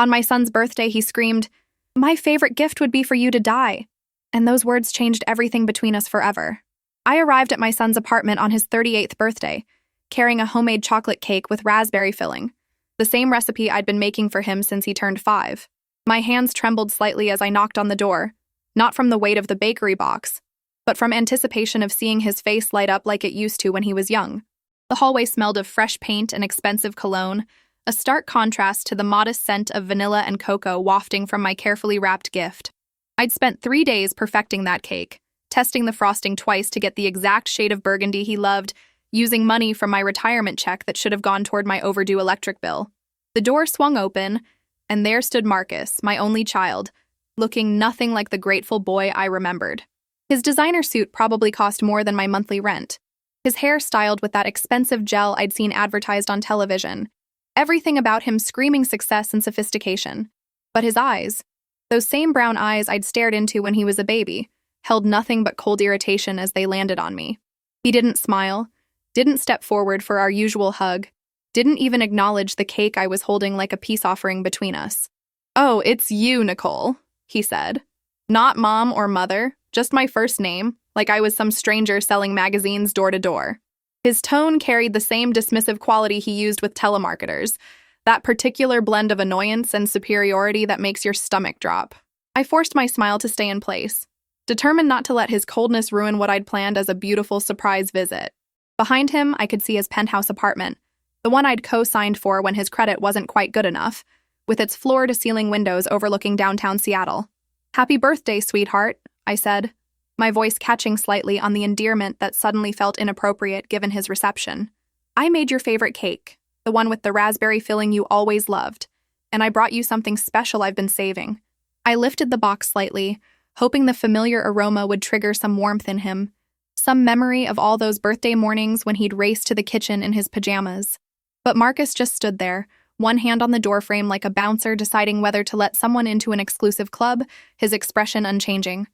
On my son's birthday, he screamed, "My favorite gift would be for you to die." And those words changed everything between us forever. I arrived at my son's apartment on his 38th birthday, carrying a homemade chocolate cake with raspberry filling, the same recipe I'd been making for him since he turned 5. My hands trembled slightly as I knocked on the door, not from the weight of the bakery box, but from anticipation of seeing his face light up like it used to when he was young. The hallway smelled of fresh paint and expensive cologne, a stark contrast to the modest scent of vanilla and cocoa wafting from my carefully wrapped gift. I'd spent 3 days perfecting that cake, testing the frosting twice to get the exact shade of burgundy he loved, using money from my retirement check that should have gone toward my overdue electric bill. The door swung open, and there stood Marcus, my only child, looking nothing like the grateful boy I remembered. His designer suit probably cost more than my monthly rent. His hair styled with that expensive gel I'd seen advertised on television. Everything about him screaming success and sophistication. But his eyes, those same brown eyes I'd stared into when he was a baby, held nothing but cold irritation as they landed on me. He didn't smile, didn't step forward for our usual hug, didn't even acknowledge the cake I was holding like a peace offering between us. "Oh, it's you, Nicole," he said. Not mom or mother, just my first name, like I was some stranger selling magazines door to door. His tone carried the same dismissive quality he used with telemarketers, that particular blend of annoyance and superiority that makes your stomach drop. I forced my smile to stay in place, determined not to let his coldness ruin what I'd planned as a beautiful surprise visit. Behind him, I could see his penthouse apartment, the one I'd co-signed for when his credit wasn't quite good enough, with its floor-to-ceiling windows overlooking downtown Seattle. "Happy birthday, sweetheart," I said, my voice catching slightly on the endearment that suddenly felt inappropriate given his reception. "I made your favorite cake, the one with the raspberry filling you always loved, and I brought you something special I've been saving." I lifted the box slightly, hoping the familiar aroma would trigger some warmth in him, some memory of all those birthday mornings when he'd race to the kitchen in his pajamas. But Marcus just stood there, one hand on the doorframe like a bouncer deciding whether to let someone into an exclusive club, his expression unchanging.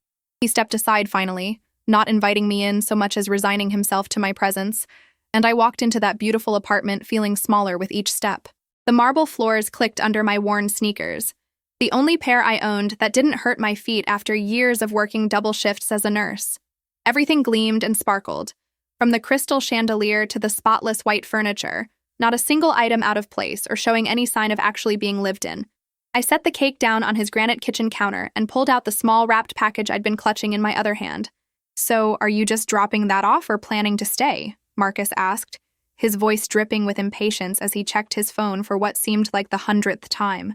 He stepped aside finally, not inviting me in so much as resigning himself to my presence, and I walked into that beautiful apartment feeling smaller with each step. The marble floors clicked under my worn sneakers, the only pair I owned that didn't hurt my feet after years of working double shifts as a nurse. Everything gleamed and sparkled, from the crystal chandelier to the spotless white furniture, not a single item out of place or showing any sign of actually being lived in. I set the cake down on his granite kitchen counter and pulled out the small wrapped package I'd been clutching in my other hand. "So, are you just dropping that off or planning to stay?" Marcus asked, his voice dripping with impatience as he checked his phone for what seemed like the 100th time.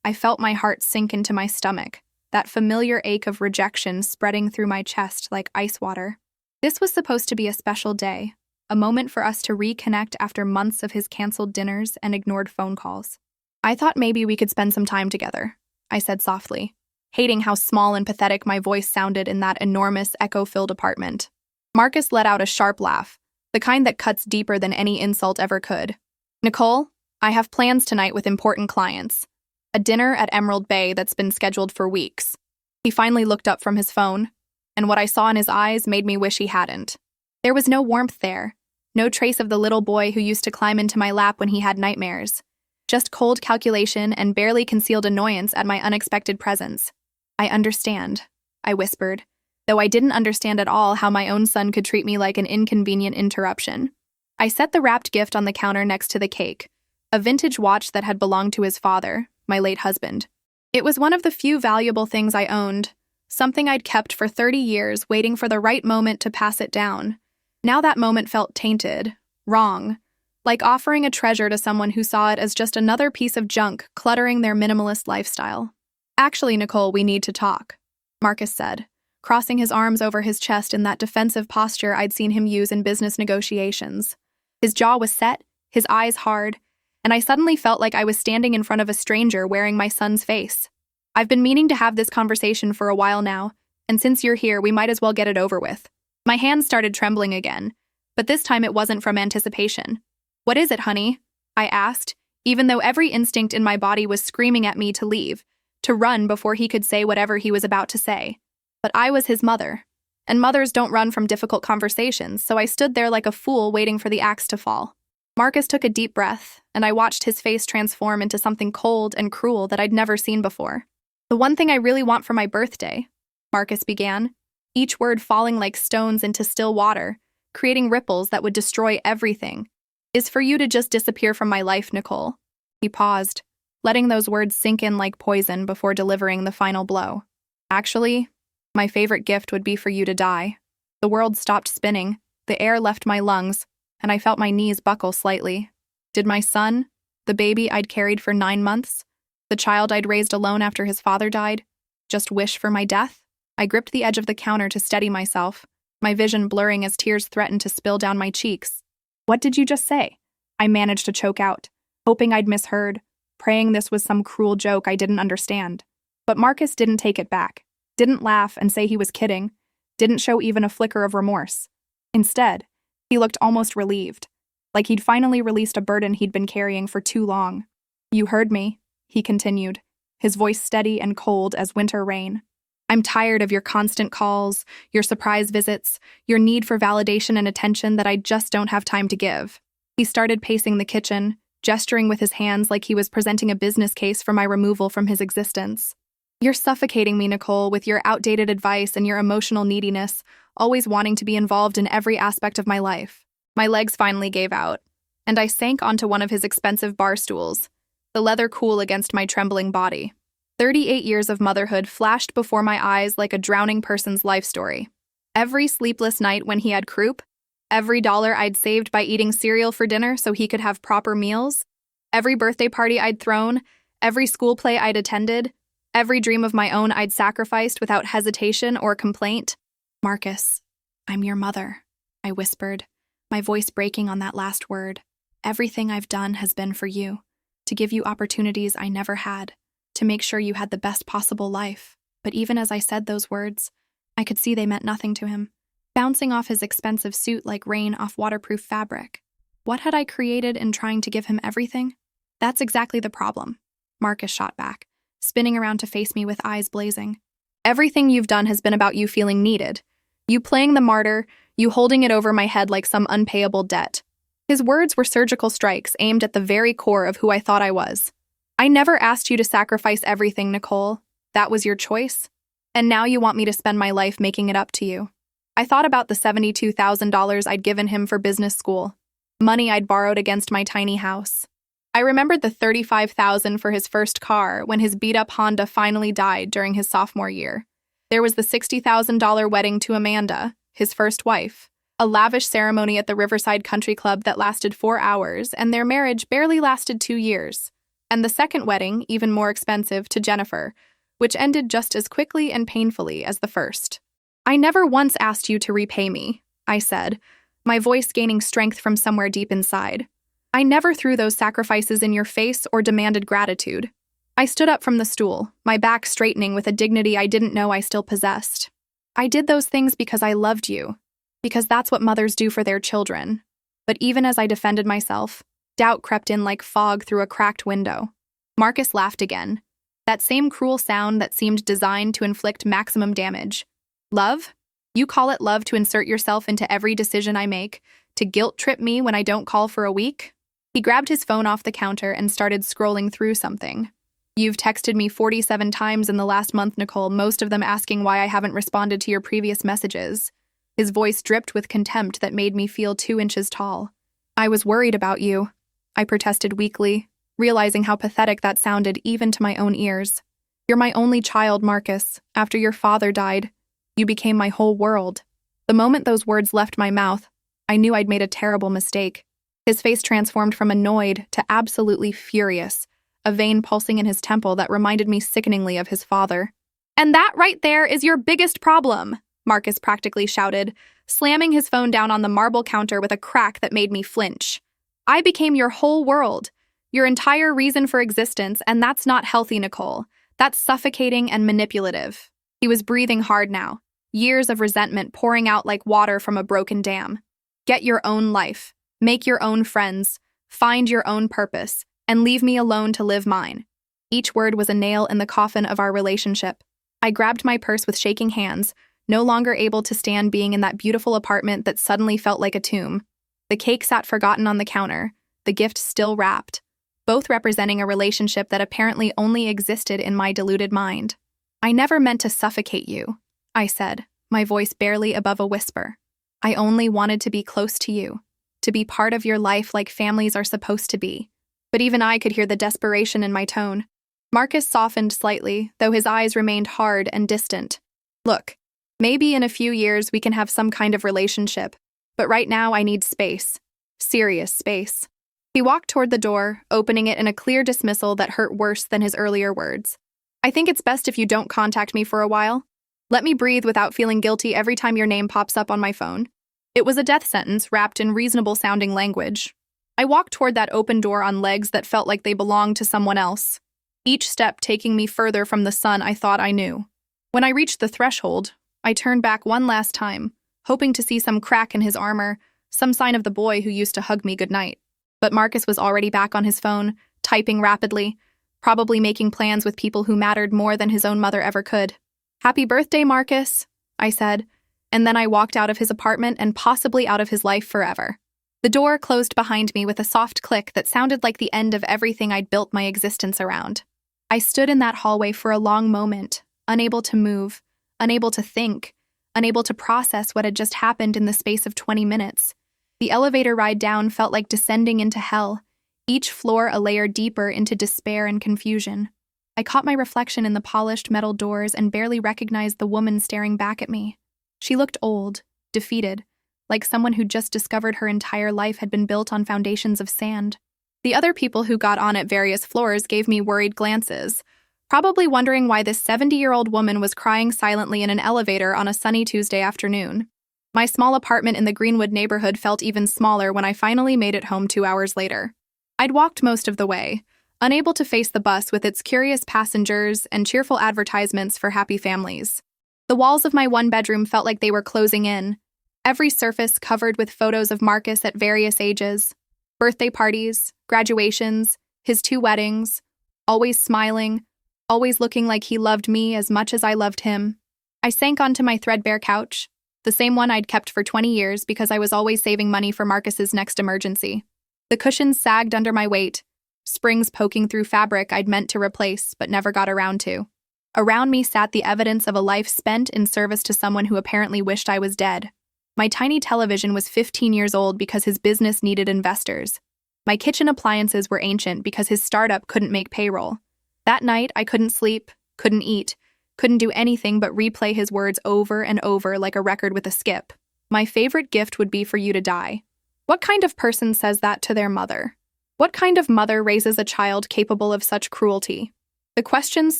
I felt my heart sink into my stomach, that familiar ache of rejection spreading through my chest like ice water. This was supposed to be a special day, a moment for us to reconnect after months of his canceled dinners and ignored phone calls. "I thought maybe we could spend some time together," I said softly, hating how small and pathetic my voice sounded in that enormous, echo-filled apartment. Marcus let out a sharp laugh, the kind that cuts deeper than any insult ever could. "Nicole, I have plans tonight with important clients. A dinner at Emerald Bay that's been scheduled for weeks." He finally looked up from his phone, and what I saw in his eyes made me wish he hadn't. There was no warmth there, no trace of the little boy who used to climb into my lap when he had nightmares. Just cold calculation and barely concealed annoyance at my unexpected presence. "I understand," I whispered, though I didn't understand at all how my own son could treat me like an inconvenient interruption. I set the wrapped gift on the counter next to the cake, a vintage watch that had belonged to his father, my late husband. It was one of the few valuable things I owned, something I'd kept for 30 years, waiting for the right moment to pass it down. Now that moment felt tainted, wrong, like offering a treasure to someone who saw it as just another piece of junk cluttering their minimalist lifestyle. "Actually, Nicole, we need to talk," Marcus said, crossing his arms over his chest in that defensive posture I'd seen him use in business negotiations. His jaw was set, his eyes hard, and I suddenly felt like I was standing in front of a stranger wearing my son's face. "I've been meaning to have this conversation for a while now, and since you're here, we might as well get it over with." My hands started trembling again, but this time it wasn't from anticipation. "What is it, honey?" I asked, even though every instinct in my body was screaming at me to leave, to run before he could say whatever he was about to say. But I was his mother, and mothers don't run from difficult conversations, so I stood there like a fool waiting for the axe to fall. Marcus took a deep breath, and I watched his face transform into something cold and cruel that I'd never seen before. "The one thing I really want for my birthday," Marcus began, each word falling like stones into still water, creating ripples that would destroy everything, "is for you to just disappear from my life, Nicole." He paused, letting those words sink in like poison before delivering the final blow. "Actually, my favorite gift would be for you to die." The world stopped spinning, the air left my lungs, and I felt my knees buckle slightly. Did my son, the baby I'd carried for 9 months, the child I'd raised alone after his father died, just wish for my death? I gripped the edge of the counter to steady myself, my vision blurring as tears threatened to spill down my cheeks. "What did you just say?" I managed to choke out, hoping I'd misheard, praying this was some cruel joke I didn't understand. But Marcus didn't take it back, didn't laugh and say he was kidding, didn't show even a flicker of remorse. Instead, he looked almost relieved, like he'd finally released a burden he'd been carrying for too long. "You heard me," he continued, his voice steady and cold as winter rain. "I'm tired of your constant calls, your surprise visits, your need for validation and attention that I just don't have time to give." He started pacing the kitchen, gesturing with his hands like he was presenting a business case for my removal from his existence. "You're suffocating me, Nicole, with your outdated advice and your emotional neediness, always wanting to be involved in every aspect of my life." My legs finally gave out, and I sank onto one of his expensive bar stools, the leather cool against my trembling body. 38 years of motherhood flashed before my eyes like a drowning person's life story. Every sleepless night when he had croup, every dollar I'd saved by eating cereal for dinner so he could have proper meals, every birthday party I'd thrown, every school play I'd attended, every dream of my own I'd sacrificed without hesitation or complaint. "Marcus, I'm your mother," I whispered, my voice breaking on that last word. "Everything I've done has been for you, to give you opportunities I never had, to make sure you had the best possible life." But even as I said those words, I could see they meant nothing to him, bouncing off his expensive suit like rain off waterproof fabric. What had I created in trying to give him everything? "That's exactly the problem," Marcus shot back, spinning around to face me with eyes blazing. "Everything you've done has been about you feeling needed. You playing the martyr, you holding it over my head like some unpayable debt." His words were surgical strikes aimed at the very core of who I thought I was. "I never asked you to sacrifice everything, Nicole. That was your choice. And now you want me to spend my life making it up to you." I thought about the $72,000 I'd given him for business school, money I'd borrowed against my tiny house. I remembered the $35,000 for his first car when his beat-up Honda finally died during his sophomore year. There was the $60,000 wedding to Amanda, his first wife, a lavish ceremony at the Riverside Country Club that lasted 4 hours, and their marriage barely lasted 2 years. And the second wedding, even more expensive, to Jennifer, which ended just as quickly and painfully as the first. "I never once asked you to repay me," I said, my voice gaining strength from somewhere deep inside. "I never threw those sacrifices in your face or demanded gratitude." I stood up from the stool, my back straightening with a dignity I didn't know I still possessed. "I did those things because I loved you, because that's what mothers do for their children." But even as I defended myself, doubt crept in like fog through a cracked window. Marcus laughed again, that same cruel sound that seemed designed to inflict maximum damage. "Love? You call it love to insert yourself into every decision I make, to guilt-trip me when I don't call for a week?" He grabbed his phone off the counter and started scrolling through something. "You've texted me 47 times in the last month, Nicole, most of them asking why I haven't responded to your previous messages." His voice dripped with contempt that made me feel 2 inches tall. "I was worried about you," I protested weakly, realizing how pathetic that sounded even to my own ears. "You're my only child, Marcus. After your father died, you became my whole world." The moment those words left my mouth, I knew I'd made a terrible mistake. His face transformed from annoyed to absolutely furious, a vein pulsing in his temple that reminded me sickeningly of his father. "And that right there is your biggest problem," Marcus practically shouted, slamming his phone down on the marble counter with a crack that made me flinch. "I became your whole world, your entire reason for existence, and that's not healthy, Nicole. That's suffocating and manipulative." He was breathing hard now, years of resentment pouring out like water from a broken dam. "Get your own life, make your own friends, find your own purpose, and leave me alone to live mine." Each word was a nail in the coffin of our relationship. I grabbed my purse with shaking hands, no longer able to stand being in that beautiful apartment that suddenly felt like a tomb. The cake sat forgotten on the counter, the gift still wrapped, both representing a relationship that apparently only existed in my deluded mind. "I never meant to suffocate you," I said, my voice barely above a whisper. "I only wanted to be close to you, to be part of your life like families are supposed to be." But even I could hear the desperation in my tone. Marcus softened slightly, though his eyes remained hard and distant. "Look, maybe in a few years we can have some kind of relationship, but right now I need space. Serious space." He walked toward the door, opening it in a clear dismissal that hurt worse than his earlier words. "I think it's best if you don't contact me for a while. Let me breathe without feeling guilty every time your name pops up on my phone." It was a death sentence wrapped in reasonable-sounding language. I walked toward that open door on legs that felt like they belonged to someone else, each step taking me further from the son I thought I knew. When I reached the threshold, I turned back one last time, hoping to see some crack in his armor, some sign of the boy who used to hug me goodnight. But Marcus was already back on his phone, typing rapidly, probably making plans with people who mattered more than his own mother ever could. "Happy birthday, Marcus," I said, and then I walked out of his apartment and possibly out of his life forever. The door closed behind me with a soft click that sounded like the end of everything I'd built my existence around. I stood in that hallway for a long moment, unable to move, unable to think, unable to process what had just happened in the space of 20 minutes. The elevator ride down felt like descending into hell, each floor a layer deeper into despair and confusion. I caught my reflection in the polished metal doors and barely recognized the woman staring back at me. She looked old, defeated, like someone who'd just discovered her entire life had been built on foundations of sand. The other people who got on at various floors gave me worried glances, probably wondering why this 70-year-old woman was crying silently in an elevator on a sunny Tuesday afternoon. My small apartment in the Greenwood neighborhood felt even smaller when I finally made it home 2 hours later. I'd walked most of the way, unable to face the bus with its curious passengers and cheerful advertisements for happy families. The walls of my one-bedroom felt like they were closing in, every surface covered with photos of Marcus at various ages, birthday parties, graduations, his 2 weddings, always smiling, always looking like he loved me as much as I loved him. I sank onto my threadbare couch, the same one I'd kept for 20 years because I was always saving money for Marcus's next emergency. The cushions sagged under my weight, springs poking through fabric I'd meant to replace but never got around to. Around me sat the evidence of a life spent in service to someone who apparently wished I was dead. My tiny television was 15 years old because his business needed investors. My kitchen appliances were ancient because his startup couldn't make payroll. That night, I couldn't sleep, couldn't eat, couldn't do anything but replay his words over and over like a record with a skip. "My favorite gift would be for you to die." What kind of person says that to their mother? What kind of mother raises a child capable of such cruelty? The questions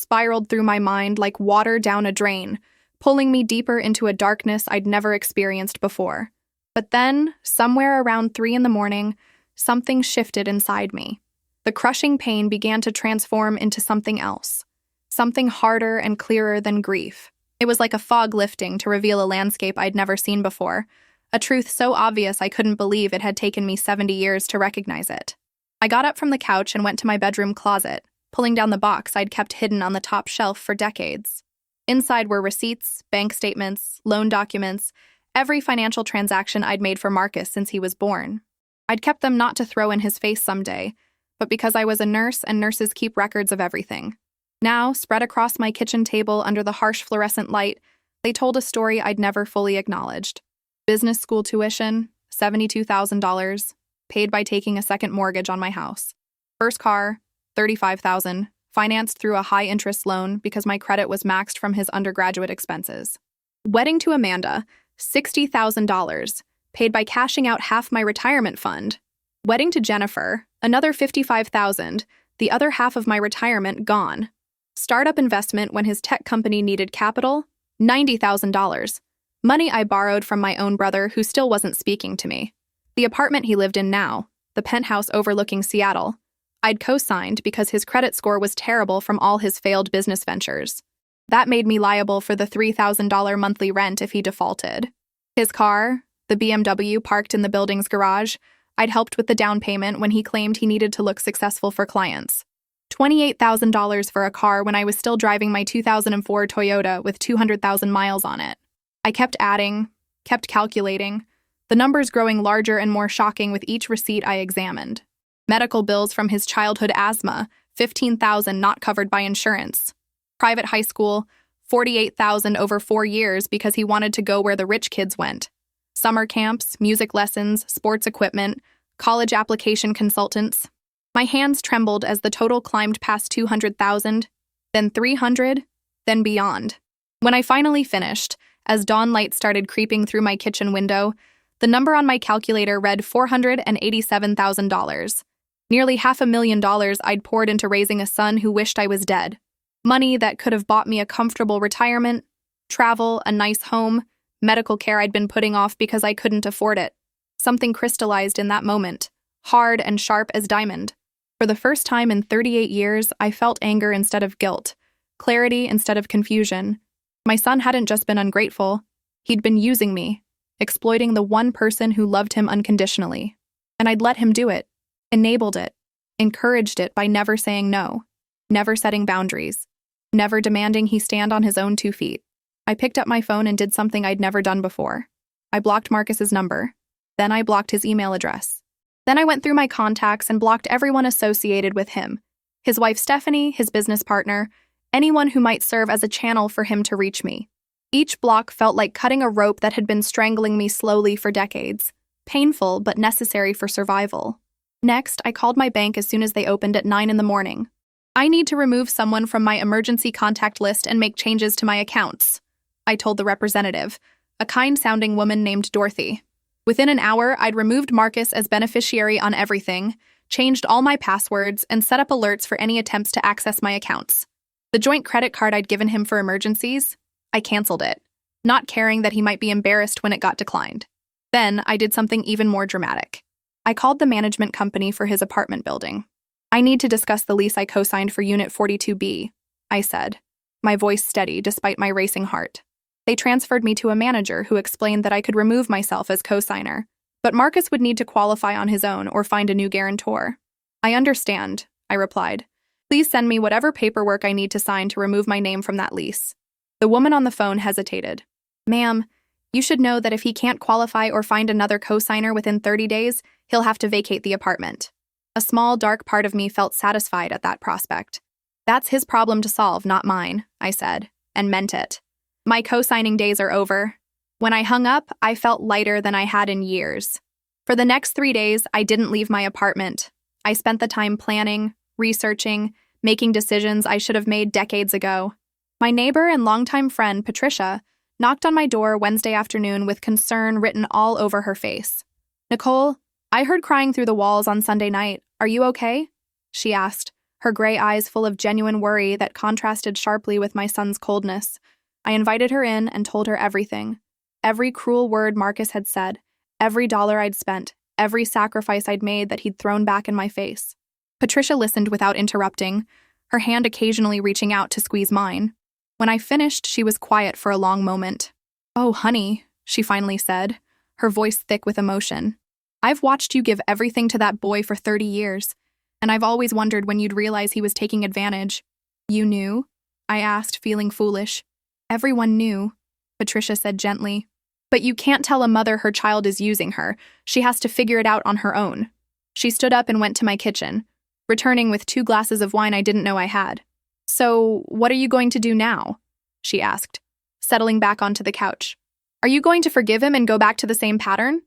spiraled through my mind like water down a drain, pulling me deeper into a darkness I'd never experienced before. But then, somewhere around 3 in the morning, something shifted inside me. The crushing pain began to transform into something else, something harder and clearer than grief. It was like a fog lifting to reveal a landscape I'd never seen before, a truth so obvious I couldn't believe it had taken me 70 years to recognize it. I got up from the couch and went to my bedroom closet, pulling down the box I'd kept hidden on the top shelf for decades. Inside were receipts, bank statements, loan documents, every financial transaction I'd made for Marcus since he was born. I'd kept them not to throw in his face someday, but because I was a nurse and nurses keep records of everything. Now, spread across my kitchen table under the harsh fluorescent light, they told a story I'd never fully acknowledged. Business school tuition, $72,000, paid by taking a second mortgage on my house. First car, $35,000, financed through a high-interest loan because my credit was maxed from his undergraduate expenses. Wedding to Amanda, $60,000, paid by cashing out half my retirement fund. Wedding to Jennifer, another $55,000, the other half of my retirement gone. Startup investment when his tech company needed capital, $90,000. Money I borrowed from my own brother who still wasn't speaking to me. The apartment he lived in now, the penthouse overlooking Seattle, I'd co-signed because his credit score was terrible from all his failed business ventures. That made me liable for the $3,000 monthly rent if he defaulted. His car, the BMW parked in the building's garage, I'd helped with the down payment when he claimed he needed to look successful for clients. $28,000 for a car when I was still driving my 2004 Toyota with 200,000 miles on it. I kept adding, kept calculating, the numbers growing larger and more shocking with each receipt I examined. Medical bills from his childhood asthma, $15,000 not covered by insurance. Private high school, $48,000 over 4 years because he wanted to go where the rich kids went. Summer camps, music lessons, sports equipment, college application consultants. My hands trembled as the total climbed past 200,000, then 300, then beyond. When I finally finished, as dawn light started creeping through my kitchen window, the number on my calculator read $487,000. Nearly $500,000 I'd poured into raising a son who wished I was dead. Money that could have bought me a comfortable retirement, travel, a nice home, medical care I'd been putting off because I couldn't afford it. Something crystallized in that moment, hard and sharp as diamond. For the first time in 38 years, I felt anger instead of guilt, clarity instead of confusion. My son hadn't just been ungrateful, he'd been using me, exploiting the one person who loved him unconditionally. And I'd let him do it, enabled it, encouraged it by never saying no, never setting boundaries, never demanding he stand on his own 2 feet. I picked up my phone and did something I'd never done before. I blocked Marcus's number. Then I blocked his email address. Then I went through my contacts and blocked everyone associated with him. His wife Stephanie, his business partner, anyone who might serve as a channel for him to reach me. Each block felt like cutting a rope that had been strangling me slowly for decades. Painful, but necessary for survival. Next, I called my bank as soon as they opened at 9 in the morning. I need to remove someone from my emergency contact list and make changes to my accounts, I told the representative, a kind-sounding woman named Dorothy. Within an hour, I'd removed Marcus as beneficiary on everything, changed all my passwords, and set up alerts for any attempts to access my accounts. The joint credit card I'd given him for emergencies, I canceled it, not caring that he might be embarrassed when it got declined. Then, I did something even more dramatic. I called the management company for his apartment building. I need to discuss the lease I co-signed for Unit 42B, I said, my voice steady despite my racing heart. They transferred me to a manager who explained that I could remove myself as co-signer, but Marcus would need to qualify on his own or find a new guarantor. I understand, I replied. Please send me whatever paperwork I need to sign to remove my name from that lease. The woman on the phone hesitated. Ma'am, you should know that if he can't qualify or find another co-signer within 30 days, he'll have to vacate the apartment. A small, dark part of me felt satisfied at that prospect. That's his problem to solve, not mine, I said, and meant it. My co-signing days are over. When I hung up, I felt lighter than I had in years. For the next 3 days, I didn't leave my apartment. I spent the time planning, researching, making decisions I should have made decades ago. My neighbor and longtime friend, Patricia, knocked on my door Wednesday afternoon with concern written all over her face. Nicole, I heard crying through the walls on Sunday night. Are you okay? She asked, her gray eyes full of genuine worry that contrasted sharply with my son's coldness. I invited her in and told her everything. Every cruel word Marcus had said, every dollar I'd spent, every sacrifice I'd made that he'd thrown back in my face. Patricia listened without interrupting, her hand occasionally reaching out to squeeze mine. When I finished, she was quiet for a long moment. Oh, honey, she finally said, her voice thick with emotion. I've watched you give everything to that boy for 30 years, and I've always wondered when you'd realize he was taking advantage. You knew? I asked, feeling foolish. Everyone knew, Patricia said gently. But you can't tell a mother her child is using her. She has to figure it out on her own. She stood up and went to my kitchen, returning with 2 glasses of wine I didn't know I had. So, what are you going to do now? She asked, settling back onto the couch. Are you going to forgive him and go back to the same pattern?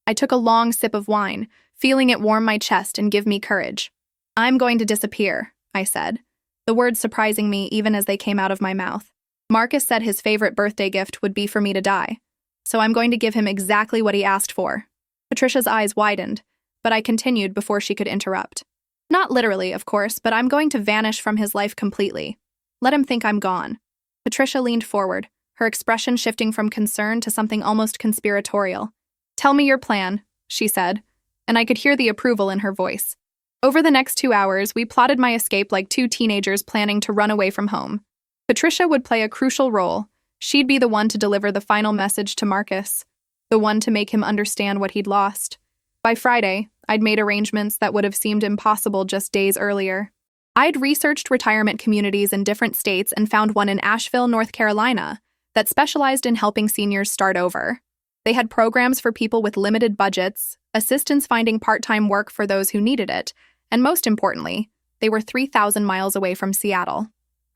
I took a long sip of wine, feeling it warm my chest and give me courage. I'm going to disappear, I said, the words surprising me even as they came out of my mouth. Marcus said his favorite birthday gift would be for me to die, so I'm going to give him exactly what he asked for. Patricia's eyes widened, but I continued before she could interrupt. Not literally, of course, but I'm going to vanish from his life completely. Let him think I'm gone. Patricia leaned forward, her expression shifting from concern to something almost conspiratorial. Tell me your plan, she said, and I could hear the approval in her voice. Over the next 2 hours, we plotted my escape like 2 teenagers planning to run away from home. Patricia would play a crucial role. She'd be the one to deliver the final message to Marcus, the one to make him understand what he'd lost. By Friday, I'd made arrangements that would have seemed impossible just days earlier. I'd researched retirement communities in different states and found one in Asheville, North Carolina, that specialized in helping seniors start over. They had programs for people with limited budgets, assistance finding part-time work for those who needed it, And most importantly, they were 3,000 miles away from Seattle.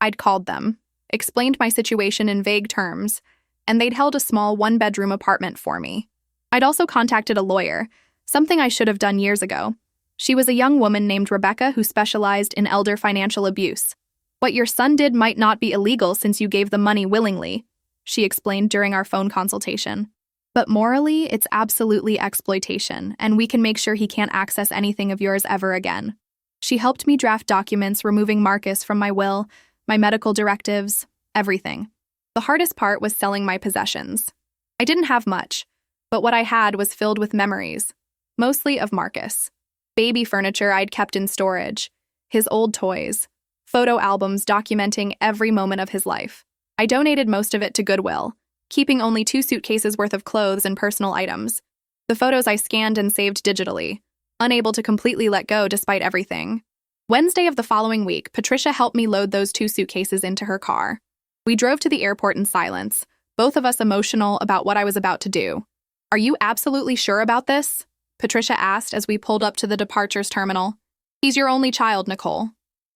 I'd called them, explained my situation in vague terms, and they'd held a small one-bedroom apartment for me. I'd also contacted a lawyer, something I should have done years ago. She was a young woman named Rebecca who specialized in elder financial abuse. What your son did might not be illegal since you gave the money willingly, she explained during our phone consultation. But morally, it's absolutely exploitation, and we can make sure he can't access anything of yours ever again. She helped me draft documents removing Marcus from my will, my medical directives, everything. The hardest part was selling my possessions. I didn't have much, but what I had was filled with memories, mostly of Marcus. Baby furniture I'd kept in storage, his old toys, photo albums documenting every moment of his life. I donated most of it to Goodwill, keeping only 2 suitcases worth of clothes and personal items. The photos I scanned and saved digitally, unable to completely let go despite everything. Wednesday of the following week, Patricia helped me load those 2 suitcases into her car. We drove to the airport in silence, both of us emotional about what I was about to do. "Are you absolutely sure about this?" Patricia asked as we pulled up to the departures terminal. "He's your only child, Nicole.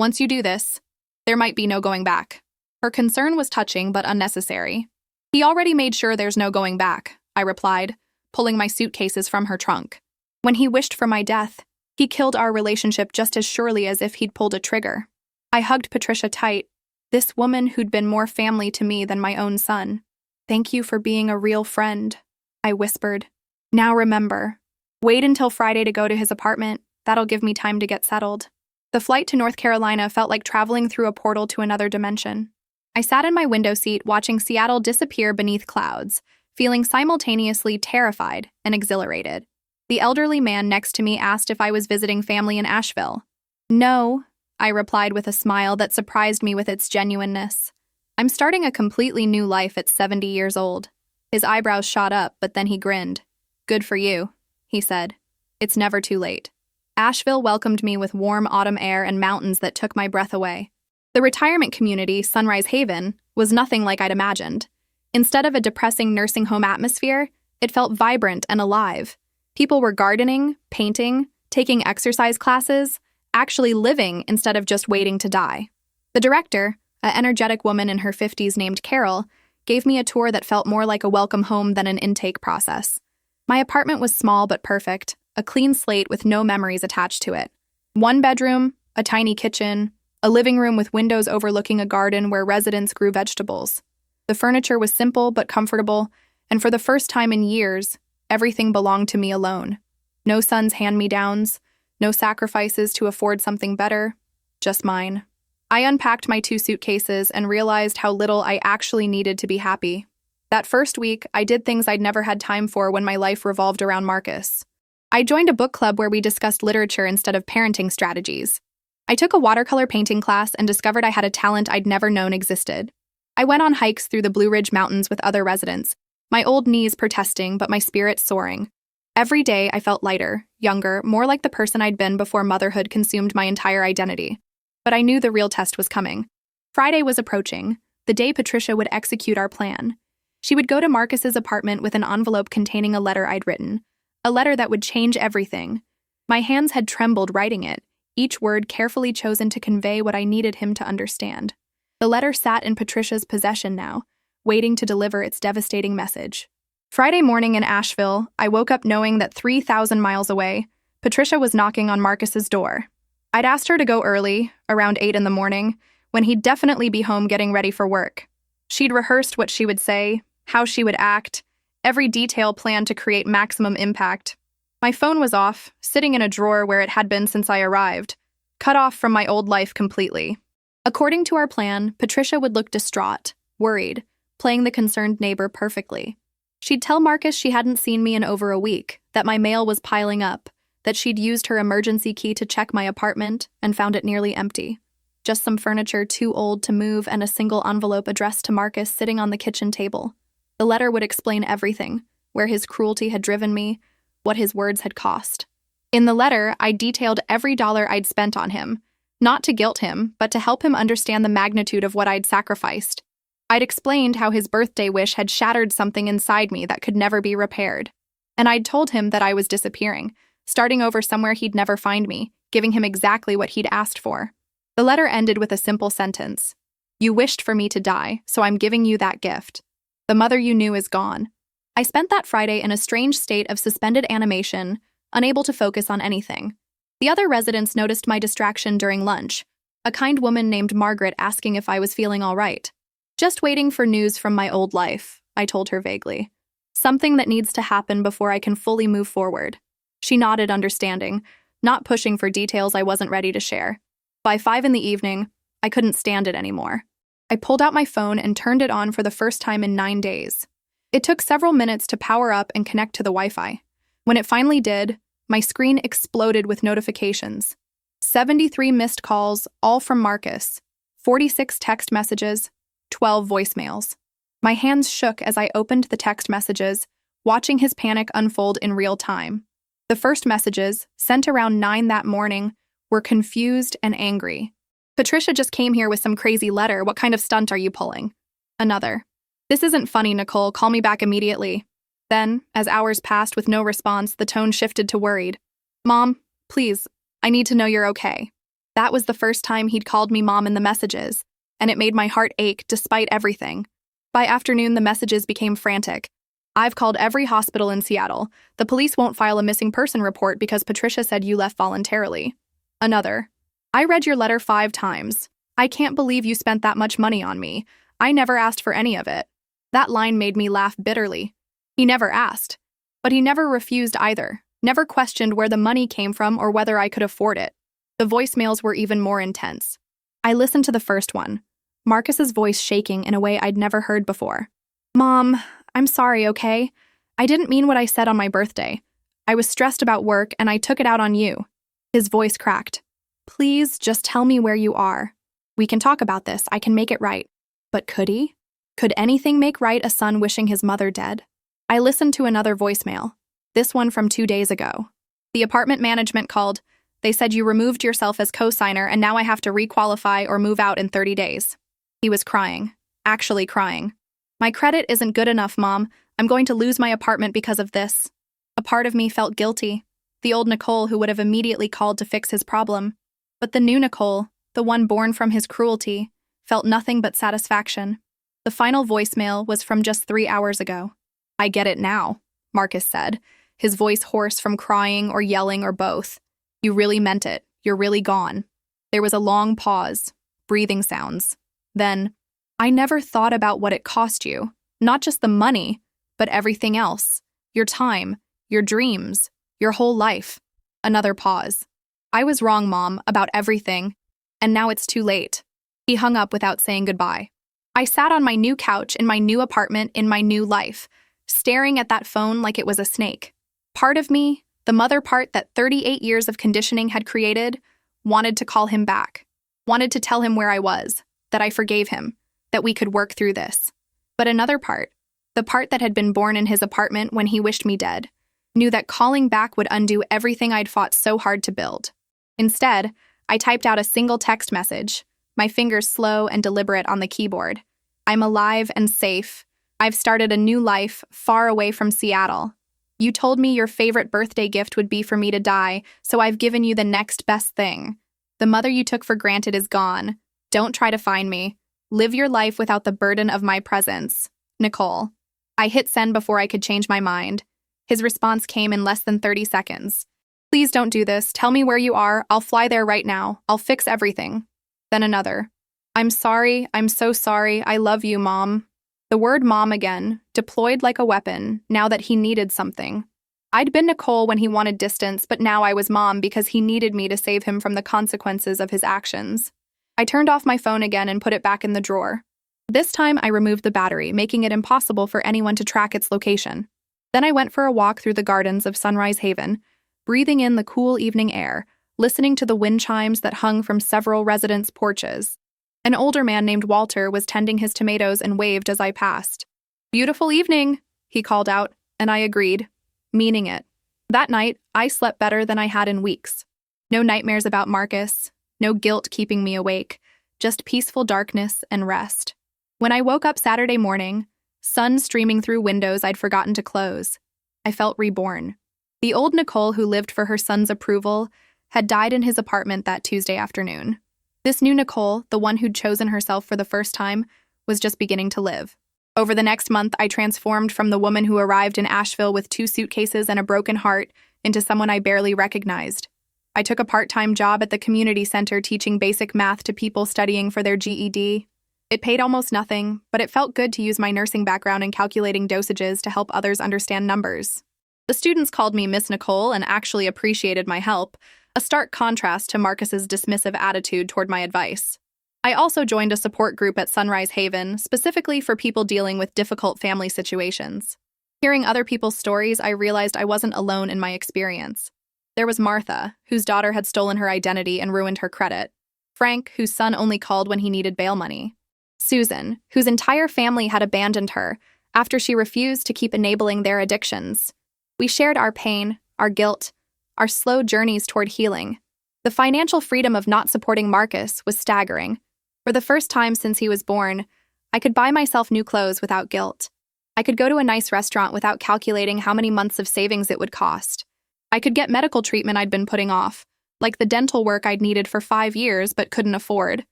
Once you do this, there might be no going back." Her concern was touching but unnecessary. "He already made sure there's no going back," I replied, pulling my suitcases from her trunk. "When he wished for my death, he killed our relationship just as surely as if he'd pulled a trigger." I hugged Patricia tight, this woman who'd been more family to me than my own son. "Thank you for being a real friend," I whispered. "Now remember, wait until Friday to go to his apartment. That'll give me time to get settled." The flight to North Carolina felt like traveling through a portal to another dimension. I sat in my window seat watching Seattle disappear beneath clouds, feeling simultaneously terrified and exhilarated. The elderly man next to me asked if I was visiting family in Asheville. "No," I replied with a smile that surprised me with its genuineness. "I'm starting a completely new life at 70 years old." His eyebrows shot up, but then he grinned. "Good for you," he said. "It's never too late." Asheville welcomed me with warm autumn air and mountains that took my breath away. The retirement community, Sunrise Haven, was nothing like I'd imagined. Instead of a depressing nursing home atmosphere, it felt vibrant and alive. People were gardening, painting, taking exercise classes, actually living instead of just waiting to die. The director, an energetic woman in her 50s named Carol, gave me a tour that felt more like a welcome home than an intake process. My apartment was small but perfect, a clean slate with no memories attached to it. 1 bedroom, a tiny kitchen, a living room with windows overlooking a garden where residents grew vegetables. The furniture was simple but comfortable, and for the first time in years, everything belonged to me alone. No son's hand-me-downs, no sacrifices to afford something better, just mine. I unpacked my 2 suitcases and realized how little I actually needed to be happy. That first week, I did things I'd never had time for when my life revolved around Marcus. I joined a book club where we discussed literature instead of parenting strategies. I took a watercolor painting class and discovered I had a talent I'd never known existed. I went on hikes through the Blue Ridge Mountains with other residents, my old knees protesting but my spirit soaring. Every day I felt lighter, younger, more like the person I'd been before motherhood consumed my entire identity. But I knew the real test was coming. Friday was approaching, the day Patricia would execute our plan. She would go to Marcus's apartment with an envelope containing a letter I'd written, a letter that would change everything. My hands had trembled writing it, each word carefully chosen to convey what I needed him to understand. The letter sat in Patricia's possession now, waiting to deliver its devastating message. Friday morning in Asheville, I woke up knowing that 3,000 miles away, Patricia was knocking on Marcus's door. I'd asked her to go early, around 8 in the morning, when he'd definitely be home getting ready for work. She'd rehearsed what she would say, how she would act, every detail planned to create maximum impact. My phone was off, sitting in a drawer where it had been since I arrived, cut off from my old life completely. According to our plan, Patricia would look distraught, worried, playing the concerned neighbor perfectly. She'd tell Marcus she hadn't seen me in over a week, that my mail was piling up, that she'd used her emergency key to check my apartment and found it nearly empty. Just some furniture too old to move and a single envelope addressed to Marcus sitting on the kitchen table. The letter would explain everything, where his cruelty had driven me, what his words had cost. In the letter, I detailed every dollar I'd spent on him, not to guilt him, but to help him understand the magnitude of what I'd sacrificed. I'd explained how his birthday wish had shattered something inside me that could never be repaired. And I'd told him that I was disappearing, starting over somewhere he'd never find me, giving him exactly what he'd asked for. The letter ended with a simple sentence. You wished for me to die, so I'm giving you that gift. The mother you knew is gone. I spent that Friday in a strange state of suspended animation, unable to focus on anything. The other residents noticed my distraction during lunch, a kind woman named Margaret asking if I was feeling all right. Just waiting for news from my old life, I told her vaguely. Something that needs to happen before I can fully move forward. She nodded, understanding, not pushing for details I wasn't ready to share. By 5 p.m, I couldn't stand it anymore. I pulled out my phone and turned it on for the first time in 9 days. It took several minutes to power up and connect to the Wi-Fi. When it finally did, my screen exploded with notifications. 73 missed calls, all from Marcus, 46 text messages, 12 voicemails. My hands shook as I opened the text messages, watching his panic unfold in real time. The first messages, sent around 9 that morning, were confused and angry. Patricia just came here with some crazy letter. What kind of stunt are you pulling? Another. This isn't funny, Nicole. Call me back immediately. Then, as hours passed with no response, the tone shifted to worried. Mom, please, I need to know you're okay. That was the first time he'd called me Mom in the messages, and it made my heart ache despite everything. By afternoon, the messages became frantic. I've called every hospital in Seattle. The police won't file a missing person report because Patricia said you left voluntarily. Another. I read your letter 5 times. I can't believe you spent that much money on me. I never asked for any of it. That line made me laugh bitterly. He never asked. But he never refused either, never questioned where the money came from or whether I could afford it. The voicemails were even more intense. I listened to the first one, Marcus's voice shaking in a way I'd never heard before. Mom, I'm sorry, okay? I didn't mean what I said on my birthday. I was stressed about work and I took it out on you. His voice cracked. Please just tell me where you are. We can talk about this. I can make it right. But could he? Could anything make right a son wishing his mother dead? I listened to another voicemail, this one from 2 days ago. The apartment management called. They said you removed yourself as co-signer and now I have to requalify or move out in 30 days. He was crying, actually crying. My credit isn't good enough, Mom. I'm going to lose my apartment because of this. A part of me felt guilty, the old Nicole who would have immediately called to fix his problem. But the new Nicole, the one born from his cruelty, felt nothing but satisfaction. The final voicemail was from just 3 hours ago. I get it now, Marcus said, his voice hoarse from crying or yelling or both. You really meant it. You're really gone. There was a long pause, breathing sounds. Then, I never thought about what it cost you. Not just the money, but everything else. Your time, your dreams, your whole life. Another pause. I was wrong, Mom, about everything, and now it's too late. He hung up without saying goodbye. I sat on my new couch in my new apartment in my new life, staring at that phone like it was a snake. Part of me, the mother part that 38 years of conditioning had created, wanted to call him back, wanted to tell him where I was, that I forgave him, that we could work through this. But another part, the part that had been born in his apartment when he wished me dead, knew that calling back would undo everything I'd fought so hard to build. Instead, I typed out a single text message, my fingers slow and deliberate on the keyboard. I'm alive and safe. I've started a new life far away from Seattle. You told me your favorite birthday gift would be for me to die, so I've given you the next best thing. The mother you took for granted is gone. Don't try to find me. Live your life without the burden of my presence. Nicole. I hit send before I could change my mind. His response came in less than 30 seconds. Please don't do this. Tell me where you are. I'll fly there right now. I'll fix everything. Then another. I'm sorry. I'm so sorry. I love you, Mom. The word mom again, deployed like a weapon, now that he needed something. I'd been Nicole when he wanted distance, but now I was Mom because he needed me to save him from the consequences of his actions. I turned off my phone again and put it back in the drawer. This time I removed the battery, making it impossible for anyone to track its location. Then I went for a walk through the gardens of Sunrise Haven, breathing in the cool evening air, listening to the wind chimes that hung from several residents' porches. An older man named Walter was tending his tomatoes and waved as I passed. Beautiful evening, he called out, and I agreed, meaning it. That night, I slept better than I had in weeks. No nightmares about Marcus, no guilt keeping me awake, just peaceful darkness and rest. When I woke up Saturday morning, sun streaming through windows I'd forgotten to close, I felt reborn. The old Nicole who lived for her son's approval had died in his apartment that Tuesday afternoon. This new Nicole, the one who'd chosen herself for the first time, was just beginning to live. Over the next month, I transformed from the woman who arrived in Asheville with 2 suitcases and a broken heart into someone I barely recognized. I took a part-time job at the community center teaching basic math to people studying for their GED. It paid almost nothing, but it felt good to use my nursing background in calculating dosages to help others understand numbers. The students called me Miss Nicole and actually appreciated my help, a stark contrast to Marcus's dismissive attitude toward my advice. I also joined a support group at Sunrise Haven, specifically for people dealing with difficult family situations. Hearing other people's stories, I realized I wasn't alone in my experience. There was Martha, whose daughter had stolen her identity and ruined her credit. Frank, whose son only called when he needed bail money. Susan, whose entire family had abandoned her after she refused to keep enabling their addictions. We shared our pain, our guilt, our slow journeys toward healing. The financial freedom of not supporting Marcus was staggering. For the first time since he was born, I could buy myself new clothes without guilt. I could go to a nice restaurant without calculating how many months of savings it would cost. I could get medical treatment I'd been putting off, like the dental work I'd needed for 5 years but couldn't afford.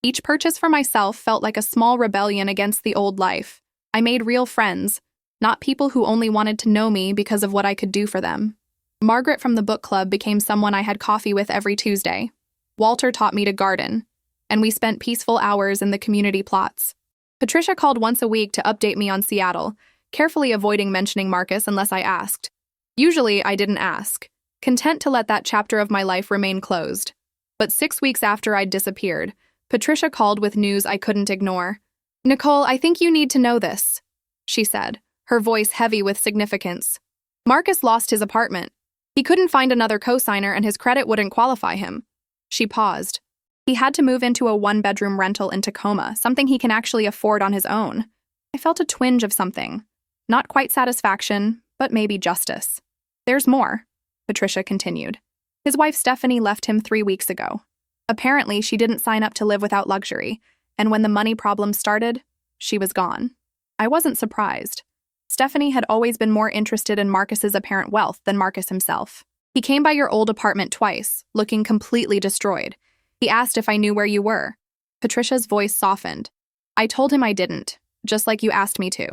Each purchase for myself felt like a small rebellion against the old life. I made real friends, not people who only wanted to know me because of what I could do for them. Margaret from the book club became someone I had coffee with every Tuesday. Walter taught me to garden, and we spent peaceful hours in the community plots. Patricia called once a week to update me on Seattle, carefully avoiding mentioning Marcus unless I asked. Usually, I didn't ask, content to let that chapter of my life remain closed. But 6 weeks after I'd disappeared, Patricia called with news I couldn't ignore. "Nicole, I think you need to know this," she said, her voice heavy with significance. "Marcus lost his apartment. He couldn't find another cosigner and his credit wouldn't qualify him." She paused. "He had to move into a 1-bedroom rental in Tacoma, something he can actually afford on his own." I felt a twinge of something. Not quite satisfaction, but maybe justice. "There's more," Patricia continued. "His wife Stephanie left him 3 weeks ago. Apparently, she didn't sign up to live without luxury, and when the money problem started, she was gone." I wasn't surprised. Stephanie had always been more interested in Marcus's apparent wealth than Marcus himself. "He came by your old apartment twice, looking completely destroyed. He asked if I knew where you were." Patricia's voice softened. "I told him I didn't, just like you asked me to."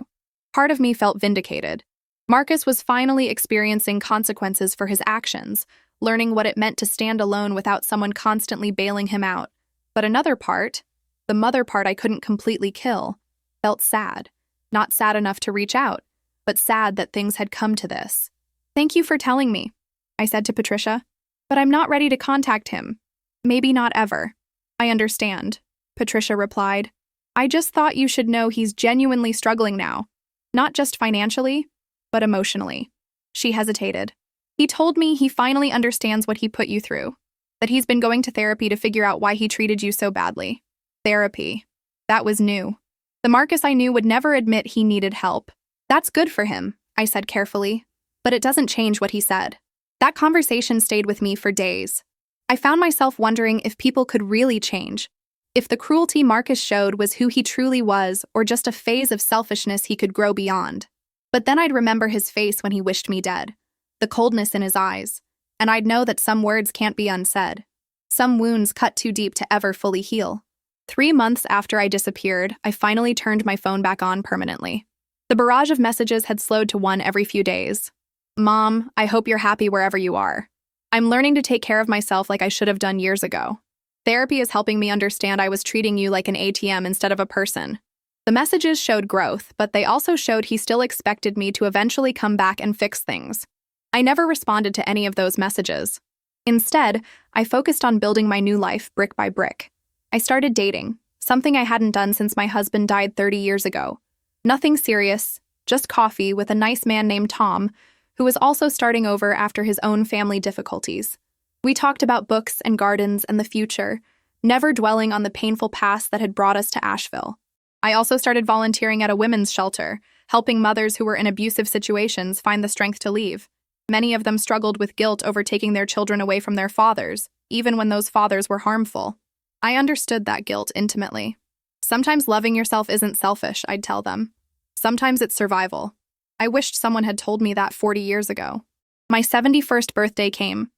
Part of me felt vindicated. Marcus was finally experiencing consequences for his actions, learning what it meant to stand alone without someone constantly bailing him out. But another part, the mother part I couldn't completely kill, felt sad. Not sad enough to reach out, but sad that things had come to this. "Thank you for telling me," I said to Patricia, "but I'm not ready to contact him. Maybe not ever." "I understand," Patricia replied. "I just thought you should know he's genuinely struggling now. Not just financially, but emotionally." She hesitated. "He told me he finally understands what he put you through, that he's been going to therapy to figure out why he treated you so badly." Therapy. That was new. The Marcus I knew would never admit he needed help. "That's good for him," I said carefully, "but it doesn't change what he said." That conversation stayed with me for days. I found myself wondering if people could really change, if the cruelty Marcus showed was who he truly was or just a phase of selfishness he could grow beyond. But then I'd remember his face when he wished me dead, the coldness in his eyes, and I'd know that some words can't be unsaid. Some wounds cut too deep to ever fully heal. 3 months after I disappeared, I finally turned my phone back on permanently. The barrage of messages had slowed to one every few days. "Mom, I hope you're happy wherever you are. I'm learning to take care of myself like I should have done years ago. Therapy is helping me understand I was treating you like an ATM instead of a person." The messages showed growth, but they also showed he still expected me to eventually come back and fix things. I never responded to any of those messages. Instead, I focused on building my new life brick by brick. I started dating, something I hadn't done since my husband died 30 years ago. Nothing serious, just coffee with a nice man named Tom, who was also starting over after his own family difficulties. We talked about books and gardens and the future, never dwelling on the painful past that had brought us to Asheville. I also started volunteering at a women's shelter, helping mothers who were in abusive situations find the strength to leave. Many of them struggled with guilt over taking their children away from their fathers, even when those fathers were harmful. I understood that guilt intimately. Sometimes loving yourself isn't selfish, I'd tell them. Sometimes it's survival. I wished someone had told me that 40 years ago. My 71st birthday came.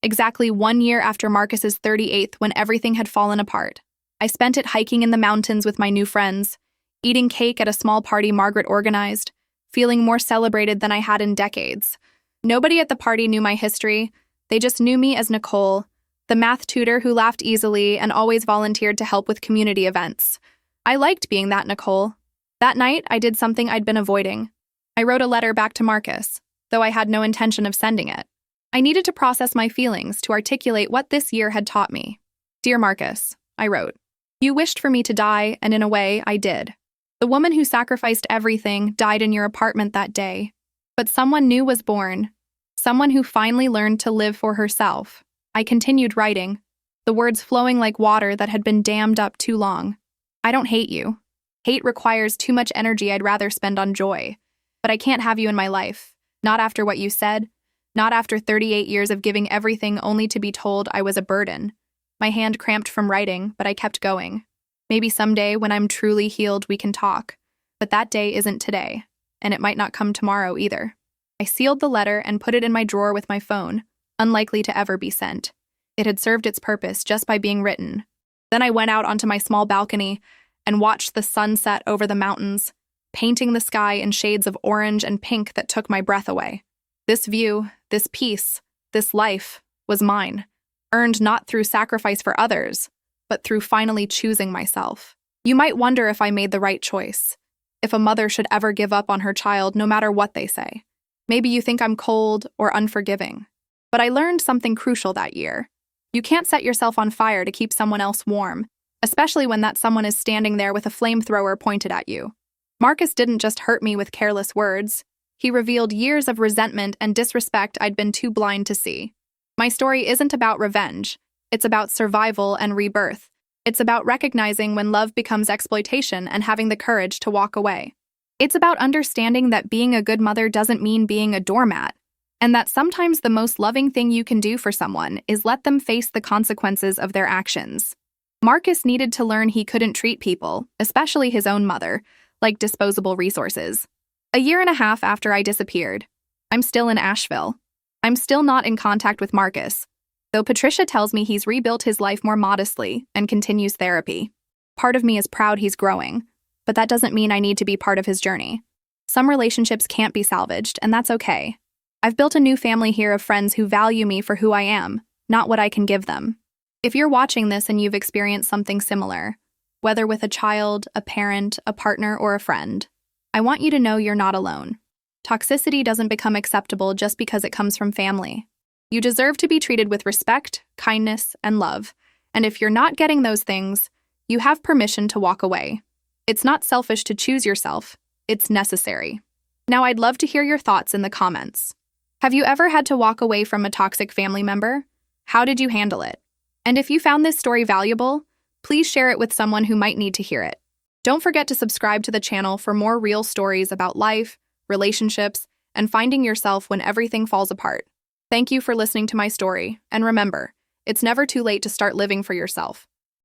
exactly 1 year after Marcus's 38th when everything had fallen apart. I spent it hiking in the mountains with my new friends, eating cake at a small party Margaret organized, feeling more celebrated than I had in decades. Nobody at the party knew my history. They just knew me as Nicole, the math tutor who laughed easily and always volunteered to help with community events. I liked being that Nicole. That night, I did something I'd been avoiding. I wrote a letter back to Marcus, though I had no intention of sending it. I needed to process my feelings to articulate what this year had taught me. Dear Marcus, I wrote, you wished for me to die, and in a way, I did. The woman who sacrificed everything died in your apartment that day. But someone new was born. Someone who finally learned to live for herself. I continued writing, the words flowing like water that had been dammed up too long. I don't hate you. Hate requires too much energy I'd rather spend on joy. But I can't have you in my life. Not after what you said. Not after 38 years of giving everything only to be told I was a burden. My hand cramped from writing, but I kept going. Maybe someday, when I'm truly healed, we can talk. But that day isn't today, and it might not come tomorrow either. I sealed the letter and put it in my drawer with my phone, unlikely to ever be sent. It had served its purpose just by being written. Then I went out onto my small balcony and watched the sun set over the mountains, painting the sky in shades of orange and pink that took my breath away. This view, this peace, this life was mine, earned not through sacrifice for others, but through finally choosing myself. You might wonder if I made the right choice, if a mother should ever give up on her child no matter what they say. Maybe you think I'm cold or unforgiving. But I learned something crucial that year. You can't set yourself on fire to keep someone else warm, especially when that someone is standing there with a flamethrower pointed at you. Marcus didn't just hurt me with careless words. He revealed years of resentment and disrespect I'd been too blind to see. My story isn't about revenge. It's about survival and rebirth. It's about recognizing when love becomes exploitation and having the courage to walk away. It's about understanding that being a good mother doesn't mean being a doormat, and that sometimes the most loving thing you can do for someone is let them face the consequences of their actions. Marcus needed to learn he couldn't treat people, especially his own mother, like disposable resources. A year and a half after I disappeared, I'm still in Asheville. I'm still not in contact with Marcus, though Patricia tells me he's rebuilt his life more modestly and continues therapy. Part of me is proud he's growing, but that doesn't mean I need to be part of his journey. Some relationships can't be salvaged, and that's okay. I've built a new family here of friends who value me for who I am, not what I can give them. If you're watching this and you've experienced something similar, whether with a child, a parent, a partner, or a friend, I want you to know you're not alone. Toxicity doesn't become acceptable just because it comes from family. You deserve to be treated with respect, kindness, and love, and if you're not getting those things, you have permission to walk away. It's not selfish to choose yourself, it's necessary. Now I'd love to hear your thoughts in the comments. Have you ever had to walk away from a toxic family member? How did you handle it? And if you found this story valuable, please share it with someone who might need to hear it. Don't forget to subscribe to the channel for more real stories about life, relationships, and finding yourself when everything falls apart. Thank you for listening to my story, and remember, it's never too late to start living for yourself.